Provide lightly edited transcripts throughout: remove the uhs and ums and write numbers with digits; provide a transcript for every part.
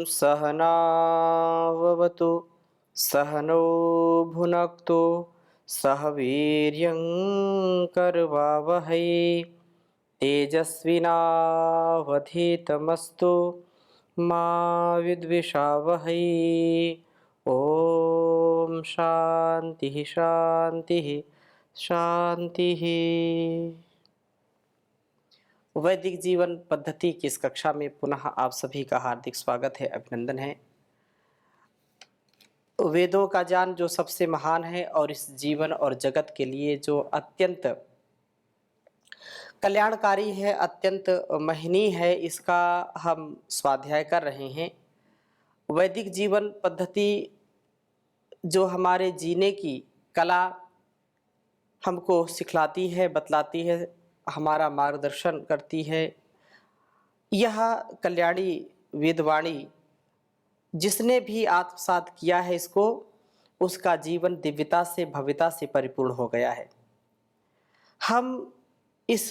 सहनाववतु सहनौ भुनक्तु सह वीर्यं करवावहै तेजस्विनावधीतमस्तु मा विद्विषावहै। ओम शांति शांति शांति। वैदिक जीवन पद्धति की इस कक्षा में पुनः आप सभी का हार्दिक स्वागत है, अभिनंदन है। वेदों का ज्ञान जो सबसे महान है और इस जीवन और जगत के लिए जो अत्यंत कल्याणकारी है, अत्यंत महनीय है, इसका हम स्वाध्याय कर रहे हैं। वैदिक जीवन पद्धति जो हमारे जीने की कला हमको सिखलाती है, बतलाती है, हमारा मार्गदर्शन करती है। यह कल्याणी वेदवाणी जिसने भी आत्मसात किया है इसको, उसका जीवन दिव्यता से भव्यता से परिपूर्ण हो गया है। हम इस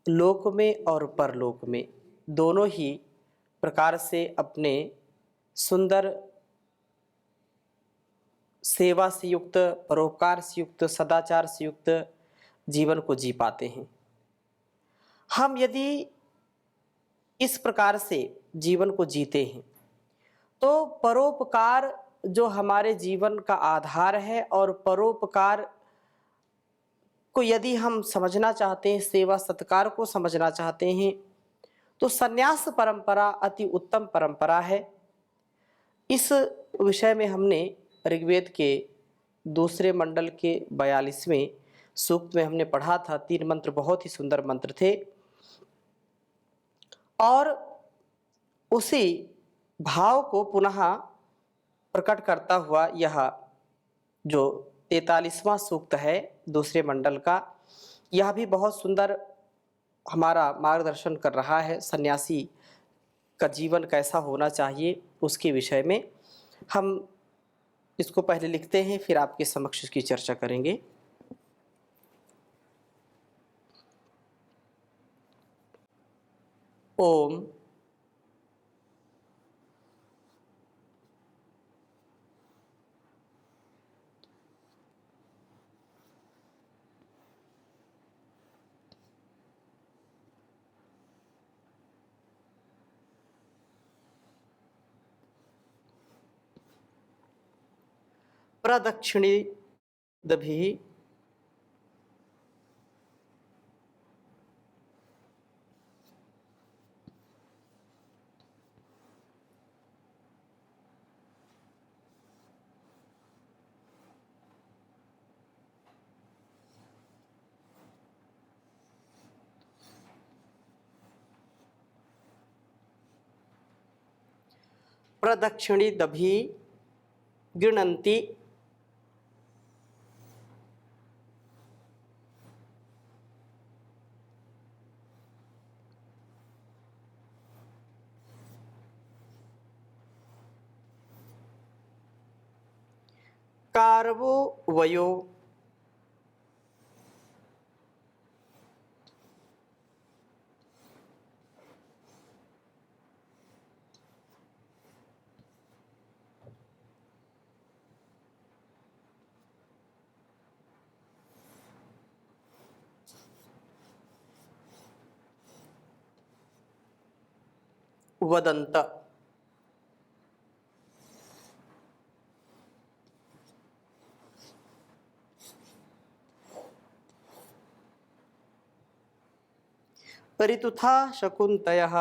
लोक में और परलोक में दोनों ही प्रकार से अपने सुंदर सेवा से युक्त, परोपकार से युक्त, सदाचार से युक्त जीवन को जी पाते हैं। हम यदि इस प्रकार से जीवन को जीते हैं तो परोपकार जो हमारे जीवन का आधार है, और परोपकार को यदि हम समझना चाहते हैं, सेवा सत्कार को समझना चाहते हैं, तो संन्यास परंपरा अति उत्तम परंपरा है। इस विषय में हमने ऋग्वेद के दूसरे मंडल के 42वें सूक्त में हमने पढ़ा था। 3 मंत्र बहुत ही सुंदर मंत्र थे, और उसी भाव को पुनः प्रकट करता हुआ यह जो 43वां सूक्त है दूसरे मंडल का, यह भी बहुत सुंदर हमारा मार्गदर्शन कर रहा है। सन्यासी का जीवन कैसा होना चाहिए उसके विषय में हम इसको पहले लिखते हैं, फिर आपके समक्ष इसकी चर्चा करेंगे। ओम प्रदक्षिणी दभी प्रदक्षिणी दभी गृणन्ति कार्वो वयो वदन्त। ऋतुथा शकुन्तयः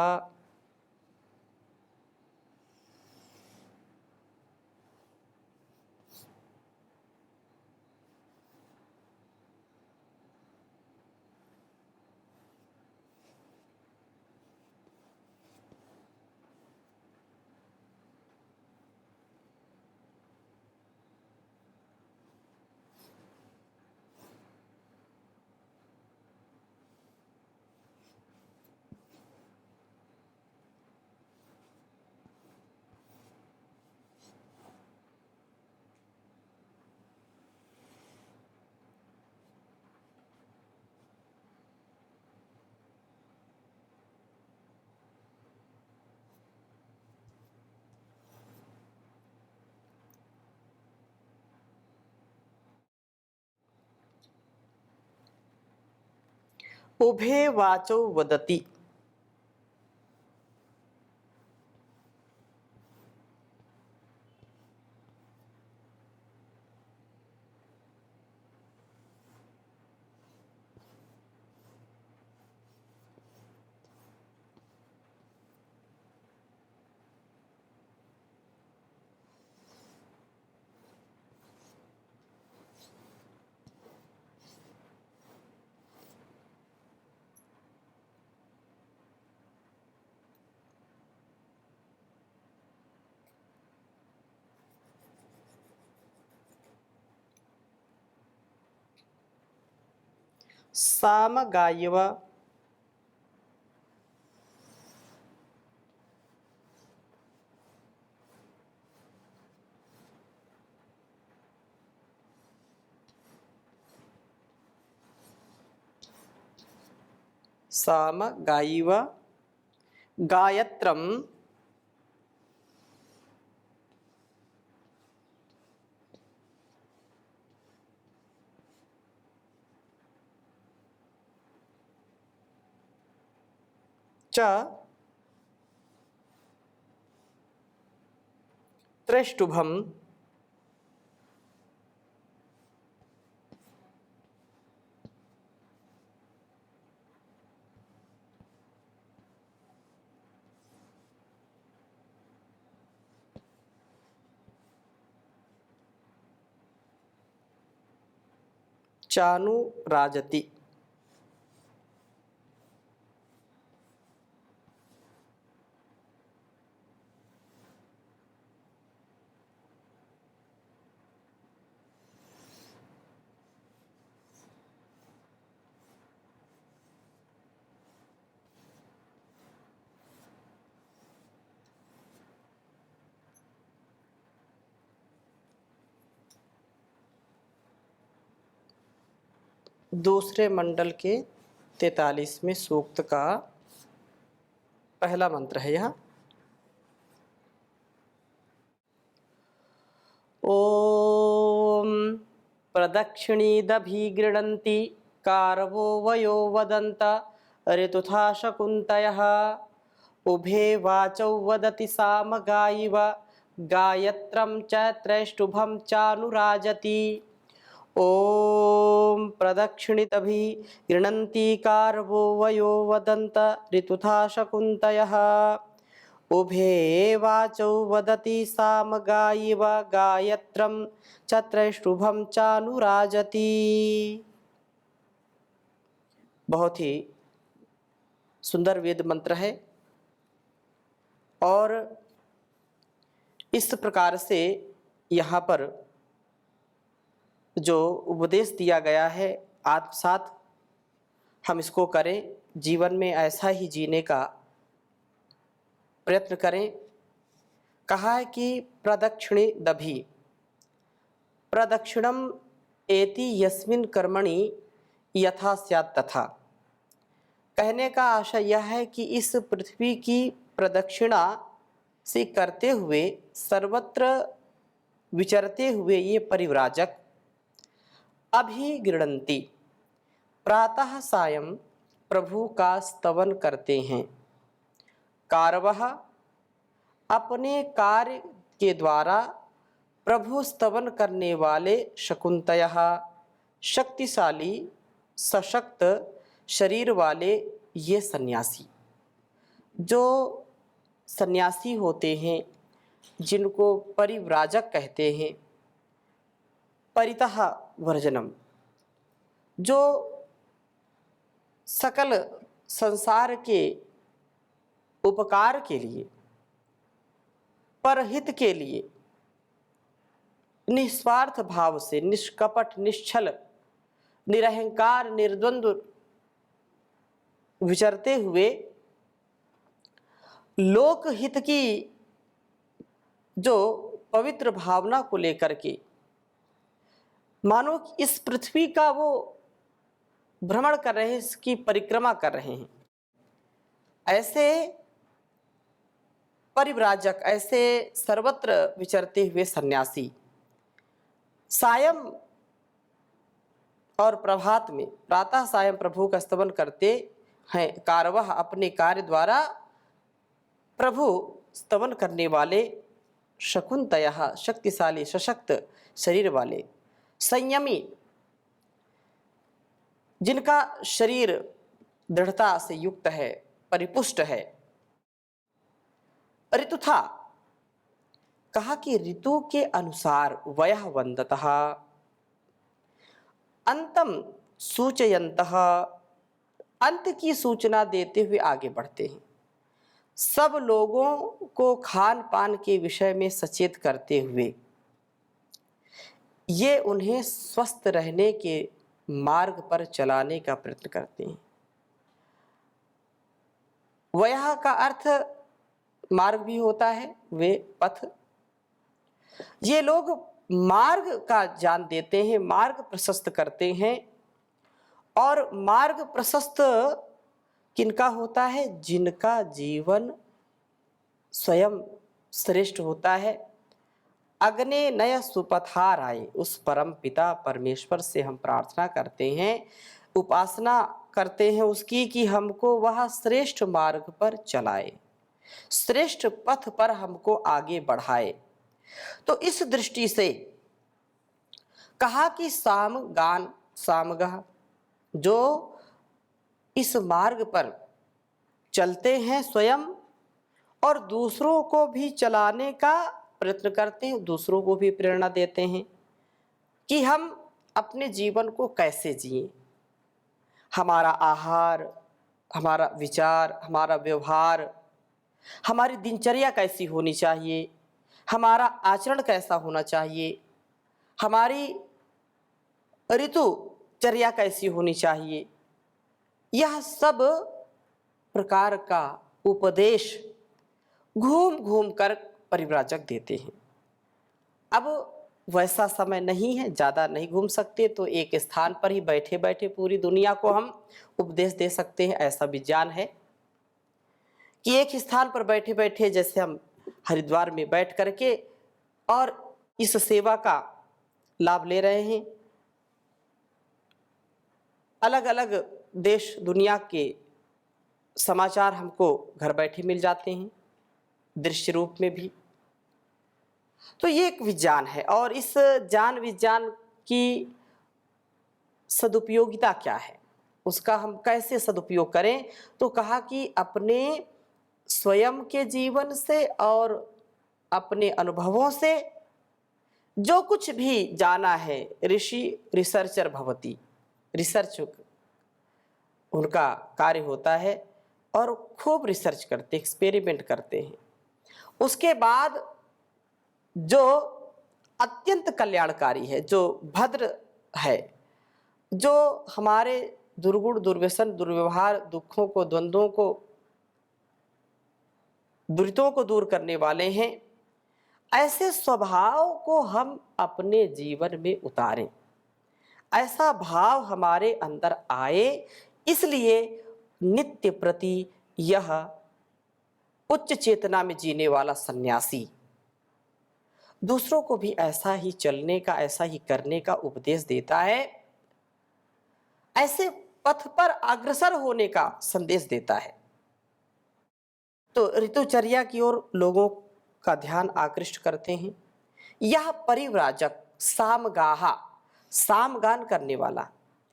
उभे वाचौ वदति। सामगायव सामगायिव गायत्रम च त्रेष्टुभम चानुराजति। दूसरे मंडल के 43वें सूक्त का पहला मंत्र है यह। ओम प्रदक्षिणीदभिगृह्णन्ति कारवो वयो वदन्त ऋतुथा शकुन्तयः उभे वाचौ वदति सामगायिव गायत्रं च त्रैष्टुभं चानुराजति। ओम प्रदक्षिणितभि गृह्णन्ति कारवो वयो वदन्त ऋतुथा शकुन्तयः उभे वाचौ वदति सामगायिव गायत्रं च त्रैष्टुभं चानुराजति। बहुत ही सुंदर वेद मंत्र है और इस प्रकार से यहाँ पर जो उपदेश दिया गया है आत्मसात हम इसको करें, जीवन में ऐसा ही जीने का प्रयत्न करें। कहा है कि प्रदक्षिणे दभि प्रदक्षिणम एति यस्मिन् कर्मणि यथा स्यात् तथा। कहने का आशय यह है कि इस पृथ्वी की प्रदक्षिणा से करते हुए सर्वत्र विचरते हुए ये परिव्राजक अभिगृह्णन्ति प्रातः सायं प्रभु का स्तवन करते हैं। कारवः अपने कार्य के द्वारा प्रभु स्तवन करने वाले शकुन्तयः शक्तिशाली सशक्त शरीर वाले ये सन्यासी, जो सन्यासी होते हैं जिनको परिव्राजक कहते हैं, परितः वर्जनम, जो सकल संसार के उपकार के लिए परहित के लिए निस्वार्थ भाव से निष्कपट निश्चल निरहंकार निर्द्वंद्व विचरते हुए लोकहित की जो पवित्र भावना को लेकर के मानो इस पृथ्वी का वो भ्रमण कर रहे हैं, इसकी परिक्रमा कर रहे हैं। ऐसे परिव्राजक, ऐसे सर्वत्र विचरते हुए सन्यासी सायं और प्रभात में प्रातः सायं प्रभु का स्तवन करते हैं। कारवह अपने कार्य द्वारा प्रभु स्तवन करने वाले, शकुंतयः शक्तिशाली सशक्त शरीर वाले, संयमी जिनका शरीर दृढ़ता से युक्त है, परिपुष्ट है। ऋतुथा कहा कि ऋतु के अनुसार वयः वन्दतः अंतम सूचयन्तः, अंत की सूचना देते हुए आगे बढ़ते हैं। सब लोगों को खान पान के विषय में सचेत करते हुए ये उन्हें स्वस्थ रहने के मार्ग पर चलाने का प्रयत्न करते हैं। वयः का अर्थ मार्ग भी होता है, वे पथ। ये लोग मार्ग का ज्ञान देते हैं, मार्ग प्रशस्त करते हैं। और मार्ग प्रशस्त किनका होता है? जिनका जीवन स्वयं श्रेष्ठ होता है। अग्ने नय सुपथार आए, उस परम पिता परमेश्वर से हम प्रार्थना करते हैं, उपासना करते हैं उसकी कि हमको वह श्रेष्ठ मार्ग पर चलाए, श्रेष्ठ पथ पर हमको आगे बढ़ाए। तो इस दृष्टि से कहा कि सामगान सामगाह, जो इस मार्ग पर चलते हैं स्वयं और दूसरों को भी चलाने का प्रयत्न करते हैं, दूसरों को भी प्रेरणा देते हैं कि हम अपने जीवन को कैसे जिएं। हमारा आहार, हमारा विचार, हमारा व्यवहार, हमारी दिनचर्या कैसी होनी चाहिए, हमारा आचरण कैसा होना चाहिए, हमारी ऋतुचर्या कैसी होनी चाहिए, यह सब प्रकार का उपदेश घूम घूम कर परिव्राजक देते हैं। अब वैसा समय नहीं है, ज़्यादा नहीं घूम सकते, तो एक स्थान पर ही बैठे बैठे पूरी दुनिया को हम उपदेश दे सकते हैं। ऐसा विज्ञान है कि एक स्थान पर बैठे बैठे, जैसे हम हरिद्वार में बैठ करके और इस सेवा का लाभ ले रहे हैं। अलग अलग देश दुनिया के समाचार हमको घर बैठे मिल जाते हैं, दृश्य रूप में भी। तो ये एक विज्ञान है। और इस ज्ञान विज्ञान की सदुपयोगिता क्या है, उसका हम कैसे सदुपयोग करें? तो कहा कि अपने स्वयं के जीवन से और अपने अनुभवों से जो कुछ भी जाना है, ऋषि रिसर्चर भवति, रिसर्च उनका कार्य होता है और खूब रिसर्च करते, एक्सपेरिमेंट करते हैं। उसके बाद जो अत्यंत कल्याणकारी है, जो भद्र है, जो हमारे दुर्गुण, दुर्व्यसन, दुर्व्यवहार, दुखों को, द्वंद्वों को, दुरितों को दूर करने वाले हैं, ऐसे स्वभाव को हम अपने जीवन में उतारें, ऐसा भाव हमारे अंदर आए। इसलिए नित्य प्रति यह उच्च चेतना में जीने वाला सन्यासी दूसरों को भी ऐसा ही चलने का, ऐसा ही करने का उपदेश देता है, ऐसे पथ पर अग्रसर होने का संदेश देता है। तो ऋतुचर्या की ओर लोगों का ध्यान आकृष्ट करते हैं। यह परिव्राजक सामगाहा, सामगान करने वाला,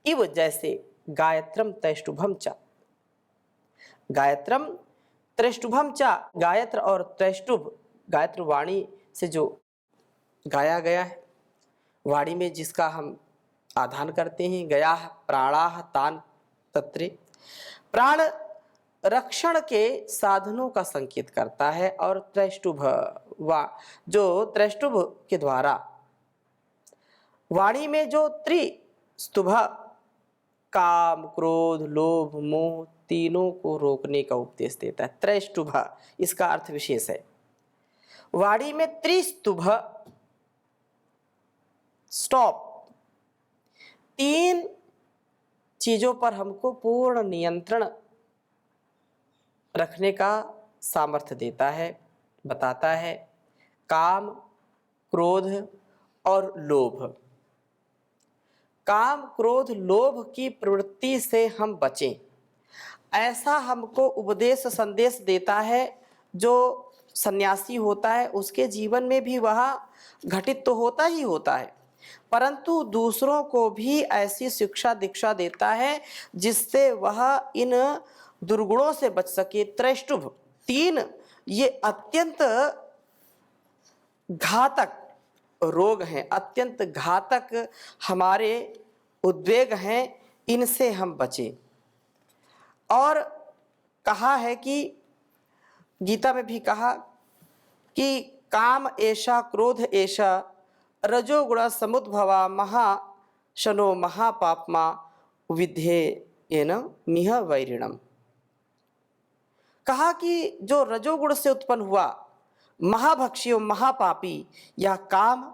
इव जैसे गायत्रम तैष्टुभम च, गायत्रम त्रैष्टुभम च, गायत्र और त्रैष्टुभ, गायत्र वाणी से जो गाया गया है, वाणी में जिसका हम आधान करते हैं। गया प्राणाह तान तत्रे, प्राण रक्षण के साधनों का संकेत करता है। और त्रैष्टुभ जो त्रैष्टुभ के द्वारा वाणी में जो त्रिस्तुभ, काम, क्रोध, लोभ, मोह, तीनों को रोकने का उपदेश देता है। त्रैष्टुभ इसका अर्थ विशेष है। वाणी में त्रिस्तुभ, स्टॉप, तीन चीजों पर हमको पूर्ण नियंत्रण रखने का सामर्थ्य देता है, बताता है। काम, क्रोध और लोभ, काम क्रोध लोभ की प्रवृत्ति से हम बचें, ऐसा हमको उपदेश संदेश देता है। जो सन्यासी होता है उसके जीवन में भी वह घटित तो होता ही होता है, परंतु दूसरों को भी ऐसी शिक्षा दीक्षा देता है जिससे वह इन दुर्गुणों से बच सके। त्रैष्टुभ तीन ये अत्यंत घातक रोग हैं, अत्यंत घातक हमारे उद्वेग हैं, इनसे हम बचें। और कहा है कि गीता में भी कहा कि काम एषा क्रोध एषा रजोगुण समुद्भवा महाशनो महापाप्मा विद्धेयेन मिह वैरिणम। कहा कि जो रजोगुण से उत्पन्न हुआ महाभक्षी और महापापी यह काम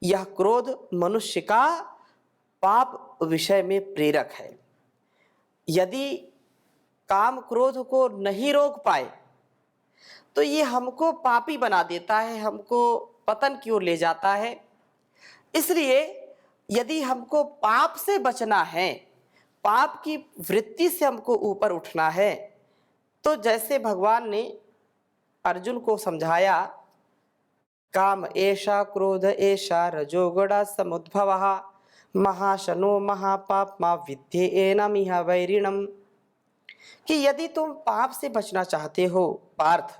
यह क्रोध मनुष्य का पाप विषय में प्रेरक है। यदि काम क्रोध को नहीं रोक पाए तो ये हमको पापी बना देता है, हमको पतन की ओर ले जाता है। इसलिए यदि हमको पाप से बचना है, पाप की वृत्ति से हमको ऊपर उठना है, तो जैसे भगवान ने अर्जुन को समझाया, काम एषा क्रोध एषा रजोगुण समुद्भवः महाशनो महापाप्मा विद्धेयेनमिह वैरिणम, कि यदि तुम पाप से बचना चाहते हो पार्थ,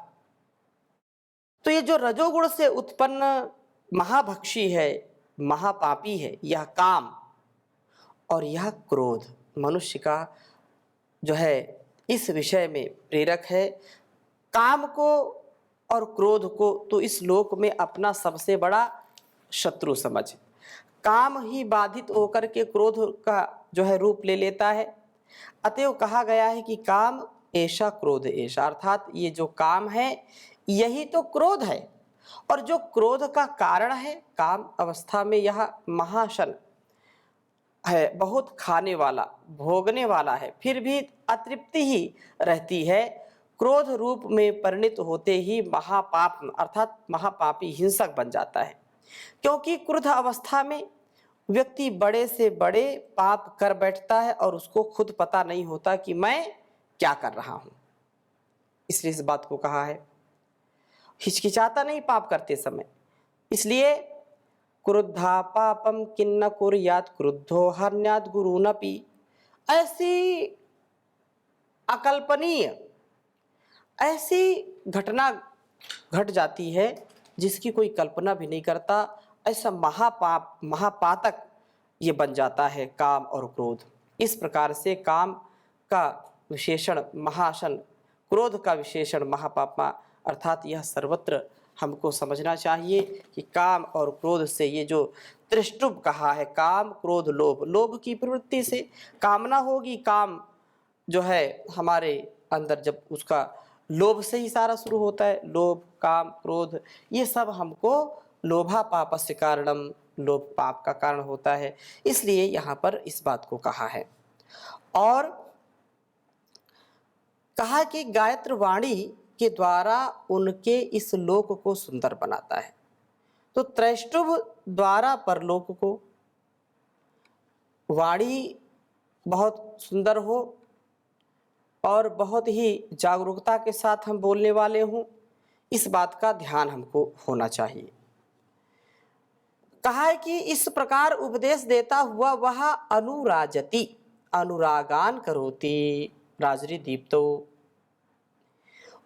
तो ये जो रजोगुण से उत्पन्न महाभक्षी है, महापापी है, यह काम और यह क्रोध मनुष्य का जो है इस विषय में प्रेरक है। काम को और क्रोध को तो इस लोक में अपना सबसे बड़ा शत्रु समझ, काम ही बाधित होकर के क्रोध का जो है रूप ले लेता है। अतएव कहा गया है कि काम ऐसा क्रोध ऐसा, अर्थात ये जो काम है यही तो क्रोध है, और जो क्रोध का कारण है काम अवस्था में यह महाशन है, बहुत खाने वाला भोगने वाला है, फिर भी अतृप्ति ही रहती है। क्रोध रूप में परिणित होते ही महापाप अर्थात महापापी हिंसक बन जाता है, क्योंकि क्रोध अवस्था में व्यक्ति बड़े से बड़े पाप कर बैठता है और उसको खुद पता नहीं होता कि मैं क्या कर रहा हूं। इसलिए इस बात को कहा है, हिचकिचाता नहीं पाप करते समय। इसलिए क्रुद्धा पापम किन्न कुर्यात् क्रुद्धो हन्यात् गुरुनपि, ऐसी अकल्पनीय ऐसी घटना घट जाती है जिसकी कोई कल्पना भी नहीं करता। ऐसा महापाप महापातक ये बन जाता है काम और क्रोध। इस प्रकार से काम का विशेषण महाशन, क्रोध का विशेषण महापापा, अर्थात यह सर्वत्र हमको समझना चाहिए कि काम और क्रोध से ये जो त्रिष्टुप कहा है, काम क्रोध लोभ, लोभ की प्रवृत्ति से कामना होगी, काम जो है हमारे अंदर जब उसका लोभ से ही सारा शुरू होता है, लोभ काम क्रोध ये सब हमको लोभा पापस्य कारणम, लोभ पाप का कारण होता है। इसलिए यहाँ पर इस बात को कहा है। और कहा कि गायत्री वाणी के द्वारा उनके इस लोक को सुंदर बनाता है। तो त्रैष्टुभ द्वारा परलोक को वाणी बहुत सुंदर हो और बहुत ही जागरूकता के साथ हम बोलने वाले हों, इस बात का ध्यान हमको होना चाहिए। कहा है कि इस प्रकार उपदेश देता हुआ वह अनुराजति अनुरागान करोति राजरी दीप्तो,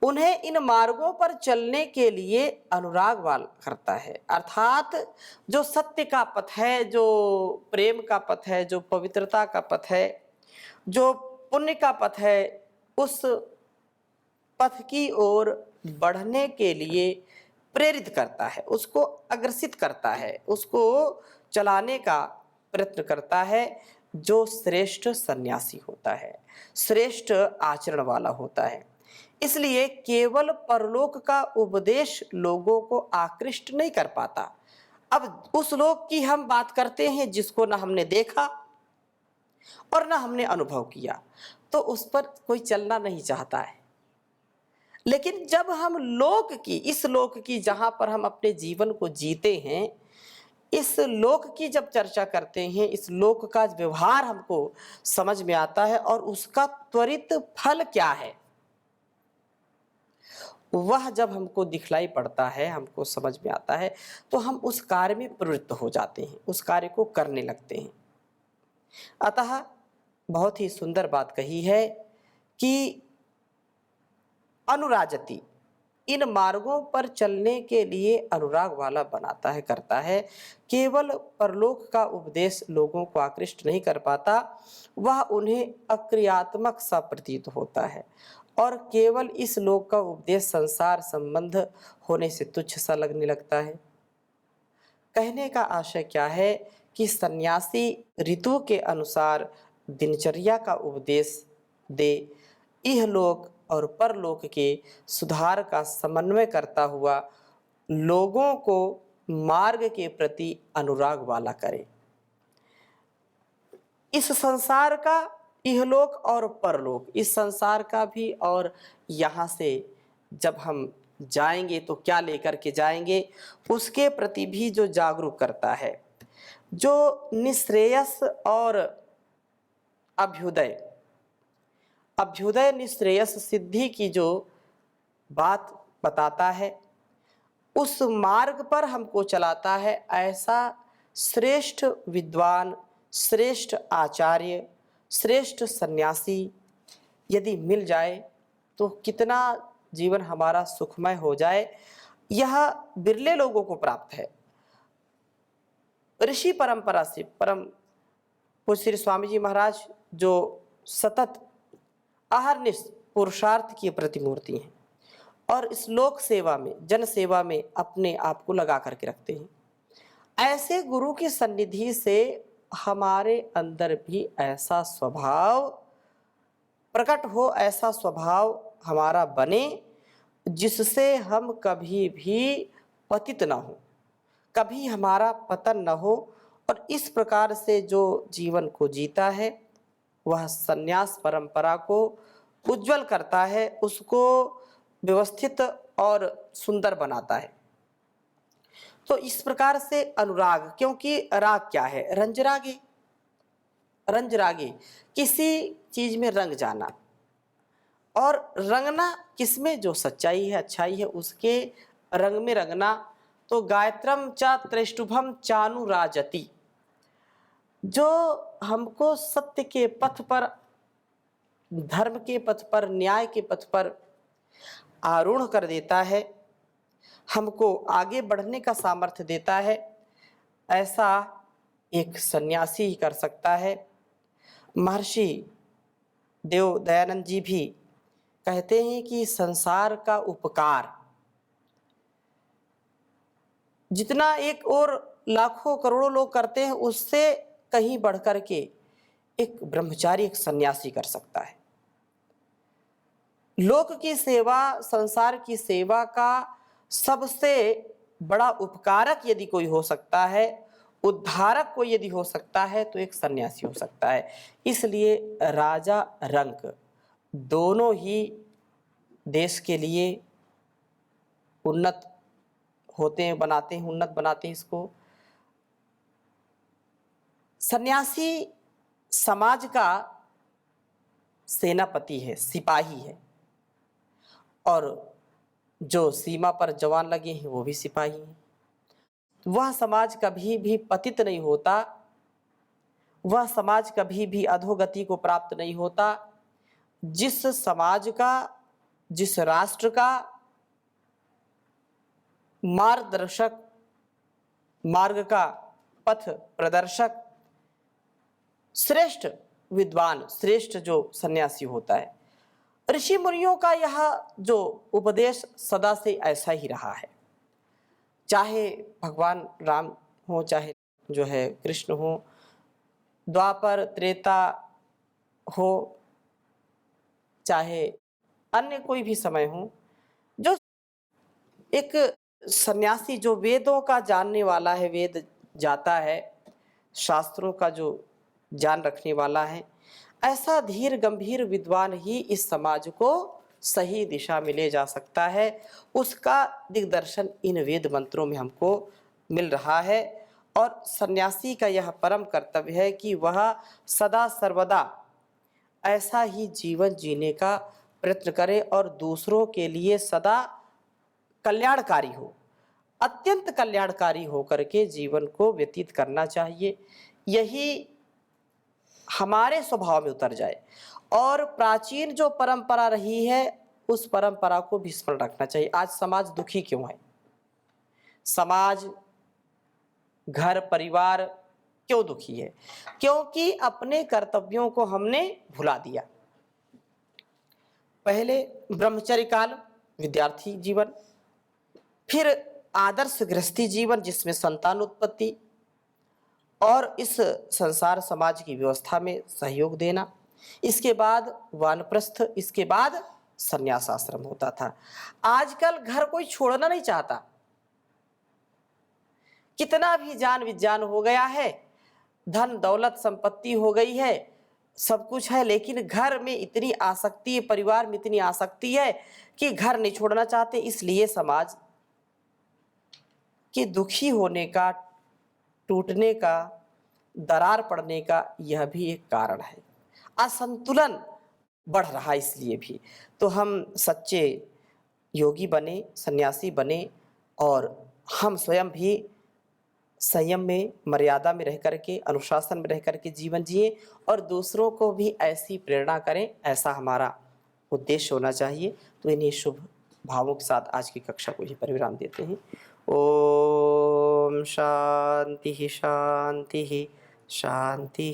उन्हें इन मार्गों पर चलने के लिए अनुराग वाल करता है। अर्थात जो सत्य का पथ है, जो प्रेम का पथ है, जो पवित्रता का पथ है, जो पुण्य का पथ है, उस पथ की ओर बढ़ने के लिए प्रेरित करता है, उसको अग्रसित करता है, उसको चलाने का प्रयत्न करता है। जो श्रेष्ठ सन्यासी होता है, श्रेष्ठ आचरण वाला होता है। इसलिए केवल परलोक का उपदेश लोगों को आकृष्ट नहीं कर पाता। अब उस लोक की हम बात करते हैं जिसको ना हमने देखा और ना हमने अनुभव किया, तो उस पर कोई चलना नहीं चाहता है। लेकिन जब हम लोक की, इस लोक की जहाँ पर हम अपने जीवन को जीते हैं, इस लोक की जब चर्चा करते हैं, इस लोक का व्यवहार हमको समझ में आता है और उसका त्वरित फल क्या है, वह जब हमको दिखलाई पड़ता है, हमको समझ में आता है, तो हम उस कार्य में प्रवृत्त हो जाते हैं, उस कार्य को करने लगते हैं। अतः बहुत ही सुंदर बात कही है कि अनुराजति, इन मार्गों पर चलने के लिए अनुराग वाला बनाता है, करता है। केवल परलोक का उपदेश लोगों को आकृष्ट नहीं कर पाता, वह उन्हें अक्रियात्मक सा प्रतीत होता है और केवल इस लोक का उपदेश संसार संबंध होने से तुच्छ सा लगने लगता है। कहने का आशय क्या है कि सन्यासी ऋतु के अनुसार दिनचर्या का उपदेश दे, इहलोक और परलोक के सुधार का समन्वय करता हुआ लोगों को मार्ग के प्रति अनुराग वाला करे। इस संसार का इहलोक और परलोक, इस संसार का भी और यहाँ से जब हम जाएंगे तो क्या लेकर के जाएंगे, उसके प्रति भी जो जागरूक करता है, जो निश्रेयस और अभ्युदय निश्रेयस सिद्धि की जो बात बताता है, उस मार्ग पर हमको चलाता है। ऐसा श्रेष्ठ विद्वान, श्रेष्ठ आचार्य, श्रेष्ठ सन्यासी यदि मिल जाए तो कितना जीवन हमारा सुखमय हो जाए, यह बिरले लोगों को प्राप्त है। ऋषि परंपरा से परम पूज्य श्री स्वामी जी महाराज जो सतत अहरनिश पुरुषार्थ की प्रतिमूर्ति हैं और इस लोक सेवा में, जन सेवा में अपने आप को लगा करके रखते हैं, ऐसे गुरु की सन्निधि से हमारे अंदर भी ऐसा स्वभाव प्रकट हो, ऐसा स्वभाव हमारा बने जिससे हम कभी भी पतित न हो, कभी हमारा पतन न हो। और इस प्रकार से जो जीवन को जीता है वह सन्यास परंपरा को उज्जवल करता है, उसको व्यवस्थित और सुंदर बनाता है। तो इस प्रकार से अनुराग, क्योंकि राग क्या है, रंजरागे, रंजरागे किसी चीज में रंग जाना, और रंगना किसमें, जो सच्चाई है, अच्छाई है, उसके रंग में रंगना। तो गायत्रम च त्रेष्टुभम चानुराजति, जो हमको सत्य के पथ पर, धर्म के पथ पर, न्याय के पथ पर आरूढ़ कर देता है, हमको आगे बढ़ने का सामर्थ्य देता है, ऐसा एक सन्यासी ही कर सकता है। महर्षि देव दयानंद जी भी कहते हैं कि संसार का उपकार जितना एक और लाखों करोड़ों लोग करते हैं, उससे कहीं बढ़कर के एक ब्रह्मचारी, एक सन्यासी कर सकता है। लोक की सेवा, संसार की सेवा का सबसे बड़ा उपकारक यदि कोई हो सकता है, उद्धारक कोई यदि हो सकता है, तो एक सन्यासी हो सकता है। इसलिए राजा रंक दोनों ही देश के लिए उन्नत होते हैं, बनाते हैं, उन्नत बनाते हैं इसको। सन्यासी समाज का सेनापति है, सिपाही है, और जो सीमा पर जवान लगे हैं वो भी सिपाही हैं। वह समाज कभी भी पतित नहीं होता, वह समाज कभी भी अधोगति को प्राप्त नहीं होता जिस समाज का, जिस राष्ट्र का मार्गदर्शक, मार्ग का पथ प्रदर्शक श्रेष्ठ विद्वान, श्रेष्ठ जो सन्यासी होता है। ऋषि मुनियों का यह जो उपदेश सदा से ऐसा ही रहा है, चाहे भगवान राम हो, चाहे जो है कृष्ण हो, द्वापर त्रेता हो, चाहे अन्य कोई भी समय हो, जो एक सन्यासी जो वेदों का जानने वाला है, वेद जाता है, शास्त्रों का जो जान रखने वाला है, ऐसा धीर गंभीर विद्वान ही इस समाज को सही दिशा में ले जा सकता है। उसका दिग्दर्शन इन वेद मंत्रों में हमको मिल रहा है और सन्यासी का यह परम कर्तव्य है कि वह सदा सर्वदा ऐसा ही जीवन जीने का प्रयत्न करे और दूसरों के लिए सदा कल्याणकारी हो, अत्यंत कल्याणकारी होकर के जीवन को व्यतीत करना चाहिए। यही हमारे स्वभाव में उतर जाए और प्राचीन जो परंपरा रही है उस परंपरा को भी स्मरण रखना चाहिए। आज समाज दुखी क्यों है? समाज, घर, परिवार क्यों दुखी है? क्योंकि अपने कर्तव्यों को हमने भुला दिया। पहले ब्रह्मचर्य काल, विद्यार्थी जीवन, फिर आदर्श गृहस्थी जीवन जिसमें संतान उत्पत्ति और इस संसार समाज की व्यवस्था में सहयोग देना, इसके बाद वानप्रस्थ, इसके बाद संन्यास आश्रम होता था। आजकल घर कोई छोड़ना नहीं चाहता। कितना भी जान विज्ञान हो गया है, धन दौलत संपत्ति हो गई है, सब कुछ है, लेकिन घर में इतनी आसक्ति है, परिवार में इतनी आसक्ति है कि घर नहीं छोड़ना चाहते। इसलिए समाज के दुखी होने का, टूटने का, दरार पड़ने का यह भी एक कारण है। असंतुलन बढ़ रहा है इसलिए भी। तो हम सच्चे योगी बने, सन्यासी बने और हम स्वयं भी संयम में, मर्यादा में रह कर के, अनुशासन में रह कर के जीवन जिए और दूसरों को भी ऐसी प्रेरणा करें, ऐसा हमारा उद्देश्य होना चाहिए। तो इन्हीं शुभ भावों के साथ आज की कक्षा को ही परिविराम देते हैं। ओम शांति शांति शांति।